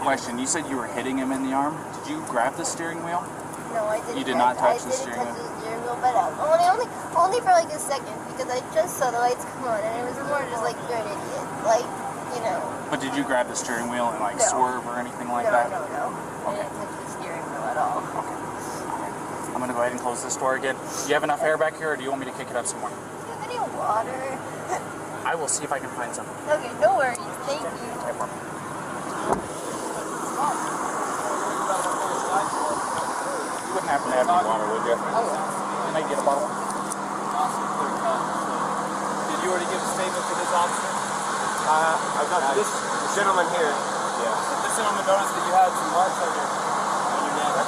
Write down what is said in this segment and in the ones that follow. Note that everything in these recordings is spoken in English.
Question, you said you were hitting him in the arm. Did you grab the steering wheel? No, I didn't. You did not touch the steering wheel? I didn't touch the steering wheel, but only for like a second, because I just saw the lights come on, and it was more just like, you're an idiot. Like, you know. But did you grab the steering wheel and like swerve or anything like that? No. Okay. I didn't touch the steering wheel at all. Okay. I'm going to go ahead and close this door again. Do you have enough air back here, or do you want me to kick it up some more? Do you have any water? I will see if I can find some. Okay, no worries. Thank you. Okay, for me. You wouldn't happen to have any water, would you? I will. Can I get a bottle? Did you already give a statement to this officer? I've got this gentleman here. Yeah. This gentleman noticed that you had some marks on your neck.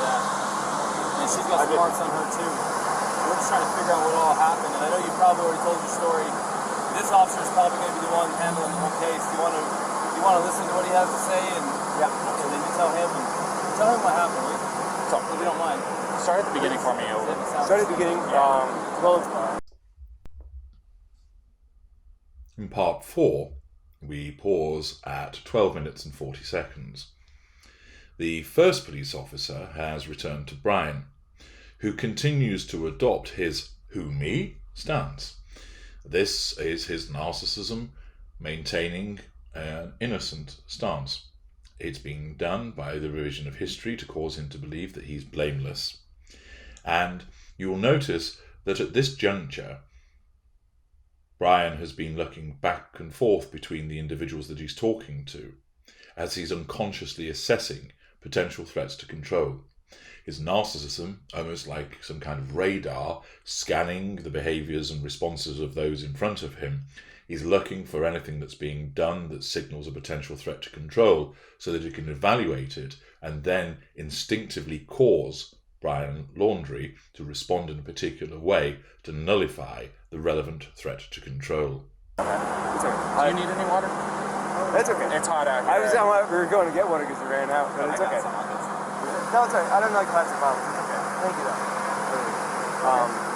Yeah. And she's got some marks on her too. We're just trying to figure out what all happened. And I know you probably already told your story. This officer is probably going to be the one handling the whole case. Do you want to listen to what he has to say? And yeah. Okay, then you tell him what happened. So if you don't mind. Start at the beginning for me. Start at the beginning. In part 4, we pause at 12 minutes and 40 seconds. The first police officer has returned to Brian, who continues to adopt his "who me" stance. This is his narcissism maintaining an innocent stance. It's being done by the revision of history to cause him to believe that he's blameless. And you will notice that at this juncture, Brian has been looking back and forth between the individuals that he's talking to, as he's unconsciously assessing potential threats to control. His narcissism, almost like some kind of radar, scanning the behaviours and responses of those in front of him. He's looking for anything that's being done that signals a potential threat to control so that he can evaluate it and then instinctively cause Brian Laundrie to respond in a particular way to nullify the relevant threat to control. It's okay. Do you need any water? That's okay. It's hot out here. We were going to get water because we ran out, but it's okay. No, it's alright. I don't like plastic bottles. It's okay. Thank you, though.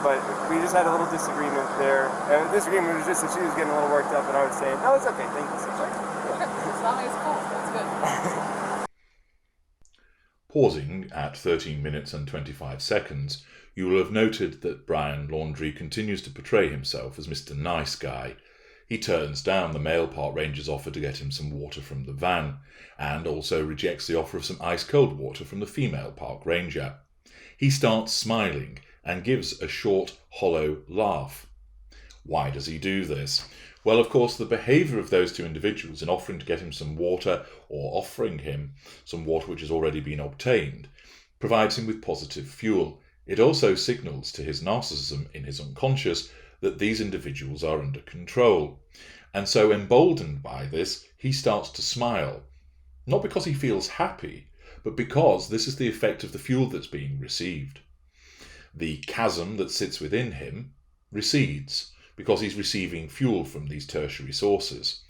But we just had a little disagreement there. And the disagreement was just that she was getting a little worked up, and I was saying, "No, it's okay. Thank you so much." Okay. As long as it's cool. That's good. Pausing at 13 minutes and 25 seconds, you will have noted that Brian Laundrie continues to portray himself as Mr. Nice Guy. He turns down the male park ranger's offer to get him some water from the van, and also rejects the offer of some ice-cold water from the female park ranger. He starts smiling and gives a short, hollow laugh. Why does he do this? Well, of course, the behaviour of those two individuals in offering to get him some water or offering him some water which has already been obtained provides him with positive fuel. It also signals to his narcissism in his unconscious that these individuals are under control. And so, emboldened by this, he starts to smile. Not because he feels happy, but because this is the effect of the fuel that's being received. The chasm that sits within him recedes because he's receiving fuel from these tertiary sources.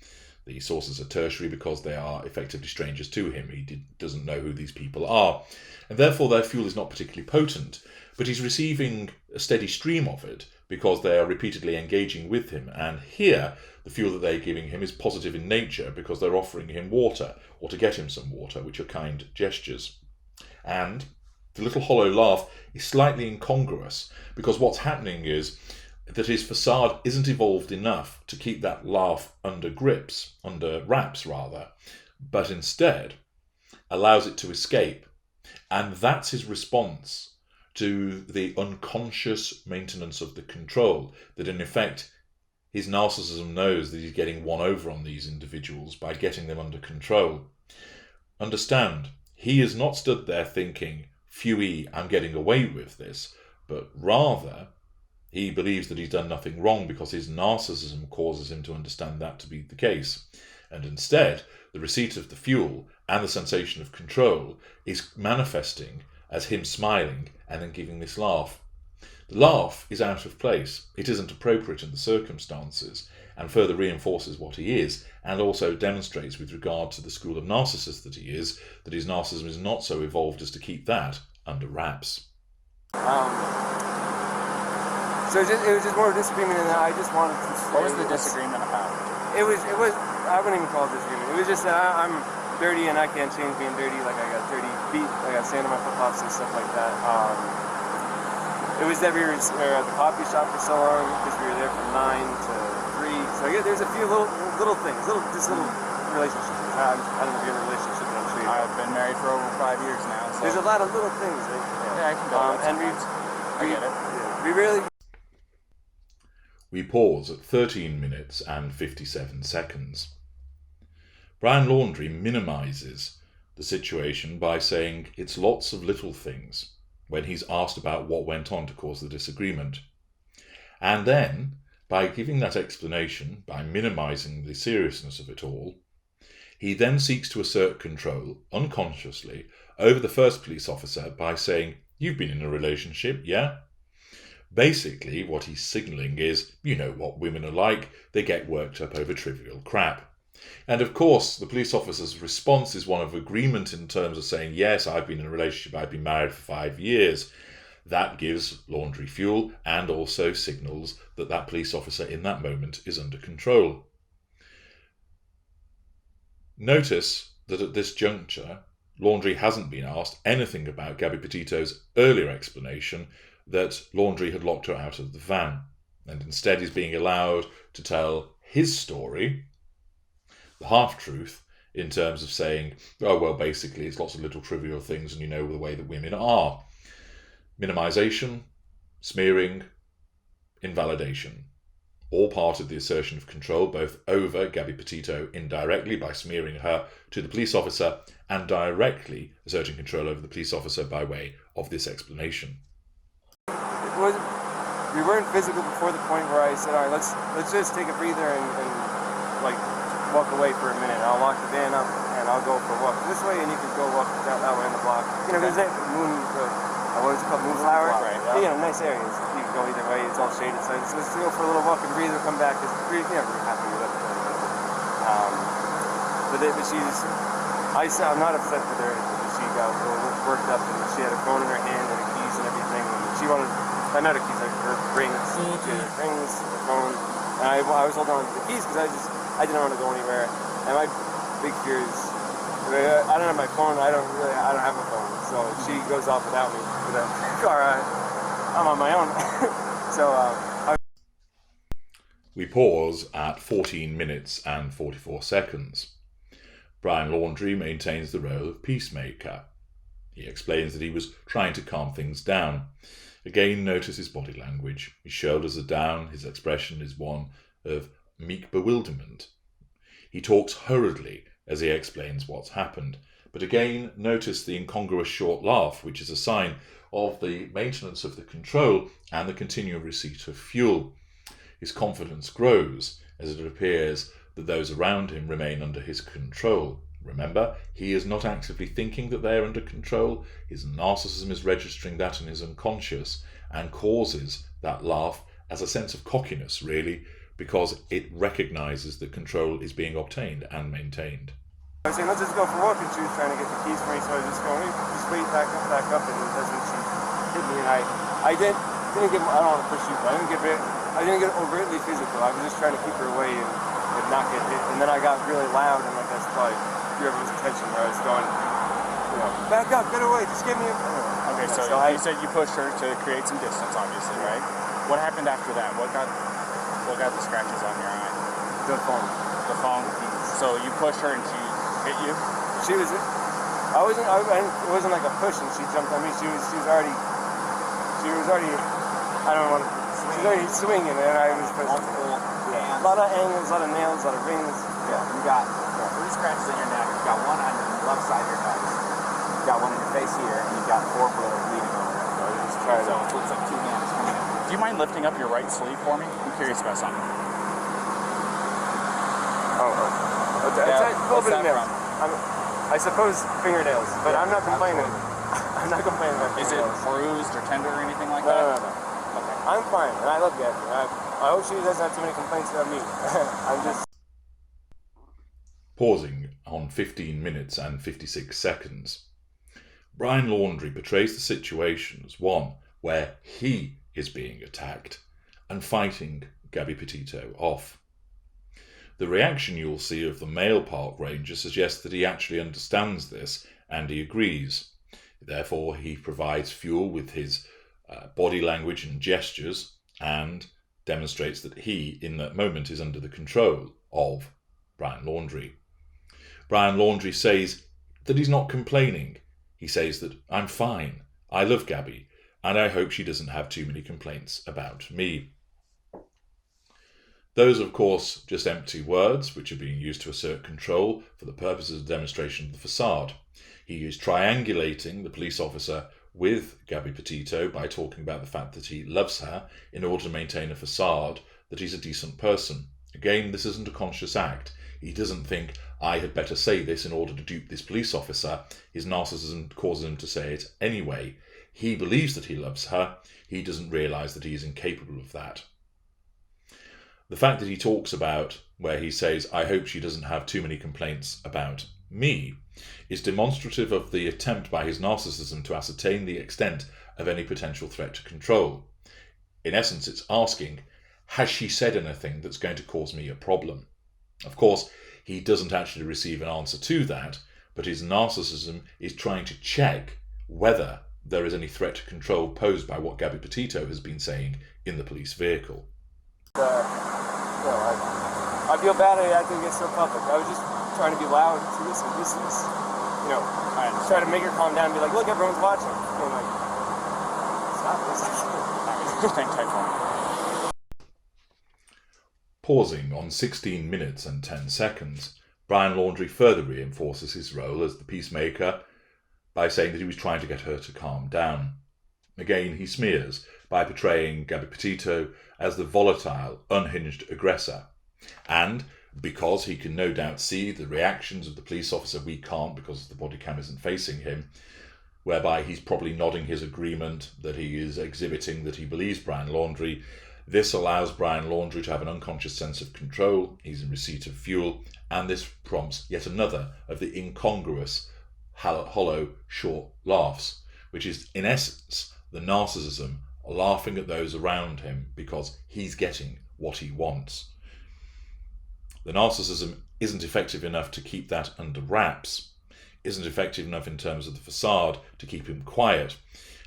The sources are tertiary because they are effectively strangers to him. He doesn't know who these people are, and therefore their fuel is not particularly potent, but he's receiving a steady stream of it because they are repeatedly engaging with him, and here the fuel that they're giving him is positive in nature because they're offering him water, or to get him some water, which are kind gestures. And the little hollow laugh is slightly incongruous because what's happening is that his facade isn't evolved enough to keep that laugh under wraps, but instead allows it to escape. And that's his response to the unconscious maintenance of the control, that in effect his narcissism knows that he's getting one over on these individuals by getting them under control. Understand, he is not stood there thinking, "Phewie, I'm getting away with this," but rather he believes that he's done nothing wrong because his narcissism causes him to understand that to be the case. And instead, the receipt of the fuel and the sensation of control is manifesting as him smiling and then giving this laugh. The laugh is out of place. It isn't appropriate in the circumstances and further reinforces what he is, and also demonstrates with regard to the school of narcissist that he is, that his narcissism is not so evolved as to keep that under wraps. So it was just more of a disagreement in that I just wanted to say... What was the disagreement about? It was, I wouldn't even call it disagreement. It It was just that I'm dirty and I can't change being dirty. Like I got dirty feet, I got sand on my flip-flops and stuff like that. It was that we were at the coffee shop for so long because we were there from 9 to 3. So I guess there's a few little things, little relationships. I don't know if you're in a relationship, but I'm sure you I've been married for over 5 years now. So. There's a lot of little things. Right? Yeah, I can go and I get it. We really. We pause at 13 minutes and 57 seconds. Brian Laundrie minimises the situation by saying it's lots of little things when he's asked about what went on to cause the disagreement. And then, by giving that explanation, by minimising the seriousness of it all, he then seeks to assert control, unconsciously, over the first police officer by saying, "You've been in a relationship, yeah?" Basically, what he's signalling is, you know what women are like, they get worked up over trivial crap. And of course, the police officer's response is one of agreement in terms of saying, yes, I've been in a relationship, I've been married for 5 years. That gives Laundrie fuel and also signals that that police officer in that moment is under control. Notice that at this juncture, Laundrie hasn't been asked anything about Gabby Petito's earlier explanation that Laundrie had locked her out of the van, and instead is being allowed to tell his story, the half-truth, in terms of saying, oh, well, basically it's lots of little trivial things and you know the way that women are. Minimisation, smearing, invalidation. All part of the assertion of control, both over Gabby Petito indirectly by smearing her to the police officer and directly asserting control over the police officer by way of this explanation. We weren't physical before the point where I said, all right, let's just take a breather and like walk away for a minute. I'll lock the van up and I'll go for a walk this way and you can go walk that way on the block. You know, there's that what is it called, moonflower? Right, yeah. You know, nice areas. You can go either way, it's all shaded. So let's go for a little walk and breather, come back. Because we're happy with it. I'm not upset with her. She got worked up and she had her phone in her hand and her keys and everything. And she wanted, not her keys, like her rings. She had her rings, her phone. And I was holding on to the keys because I didn't want to go anywhere. And my big fear is, I don't have my phone. I don't have a phone. So she goes off without me. With a car, I'm on my own. We pause at 14 minutes and 44 seconds. Brian Laundrie maintains the role of peacemaker. He explains that he was trying to calm things down. Again, notice his body language. His shoulders are down, his expression is one of meek bewilderment. He talks hurriedly as he explains what's happened. But again, notice the incongruous short laugh, which is a sign of the maintenance of the control and the continual receipt of fuel. His confidence grows as it appears that those around him remain under his control. Remember, he is not actively thinking that they are under control. His narcissism is registering that in his unconscious and causes that laugh as a sense of cockiness, really, because it recognises that control is being obtained and maintained. I was saying, let's just go for a walk, and she was trying to get the keys for me, so I was just going, just wait, back up, and that's when she hit me, and I didn't get, I don't want to push you, but I didn't get overtly physical. I was just trying to keep her away and not get hit, and then I got really loud, and like that's probably drew everyone's attention where I was going, back up, get away, just give me a... Okay, so you said you pushed her to create some distance, obviously, right? What happened after that? What got the scratches on your eye? The phone. The phone? So you pushed her and she hit you? It wasn't like a push and she jumped on me. She was already, I don't want to, she was already swinging and I was pushing. A lot of angles, a lot of nails, a lot of rings. Yeah, you got 3 scratches in your neck. You got one on the left side of your nose. You got one in your face here, and you got 4 bleeding over there. So it looks like 2 hands coming in. Do you mind lifting up your right sleeve for me? I'm curious about something. It's a little bit of nails. I suppose fingernails, but I'm not complaining. I'm not complaining about Is fingernails. it bruised or tender or anything like No. that? Okay. I'm fine, and I love Gabby. I hope she doesn't have too many complaints about me. I'm just... Pausing on 15 minutes and 56 seconds. Brian Laundrie portrays the situation as one where he is being attacked and fighting Gabby Petito off. The reaction you'll see of the male park ranger suggests that he actually understands this and he agrees. Therefore, he provides fuel with his body language and gestures and demonstrates that he, in that moment, is under the control of Brian Laundrie. Brian Laundrie says that he's not complaining. He says that I'm fine, I love Gabby, and I hope she doesn't have too many complaints about me. Those, of course, just empty words which are being used to assert control for the purposes of demonstration of the facade. He is triangulating the police officer with Gabby Petito by talking about the fact that he loves her in order to maintain a facade that he's a decent person. Again, this isn't a conscious act. He doesn't think, I had better say this in order to dupe this police officer. His narcissism causes him to say it anyway. He believes that he loves her. He doesn't realise that he is incapable of that. The fact that he talks about, where he says, I hope she doesn't have too many complaints about me, is demonstrative of the attempt by his narcissism to ascertain the extent of any potential threat to control. In essence, it's asking, has she said anything that's going to cause me a problem? Of course, he doesn't actually receive an answer to that, but his narcissism is trying to check whether there is any threat to control posed by what Gabby Petito has been saying in the police vehicle. I feel bad I acted against her public. I was just trying to be loud to listen. This is, try to make her calm down and be like, look, everyone's watching. And like, stop this. Hang tight for me. Pausing on 16 minutes and 10 seconds, Brian Laundrie further reinforces his role as the peacemaker by saying that he was trying to get her to calm down. Again, he smears by portraying Gabby Petito as the volatile, unhinged aggressor. And because he can no doubt see the reactions of the police officer, we can't because the body cam isn't facing him, whereby he's probably nodding his agreement that he is exhibiting that he believes Brian Laundrie. This allows Brian Laundrie to have an unconscious sense of control. He's in receipt of fuel, and this prompts yet another of the incongruous, hollow, short laughs, which is in essence the narcissism laughing at those around him because he's getting what he wants. The narcissism isn't effective enough to keep that under wraps, isn't effective enough in terms of the facade to keep him quiet,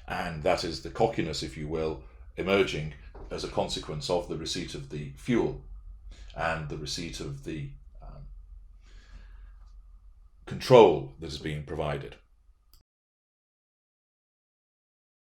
and that is the cockiness, if you will, emerging as a consequence of the receipt of the fuel and the receipt of the control that is being provided.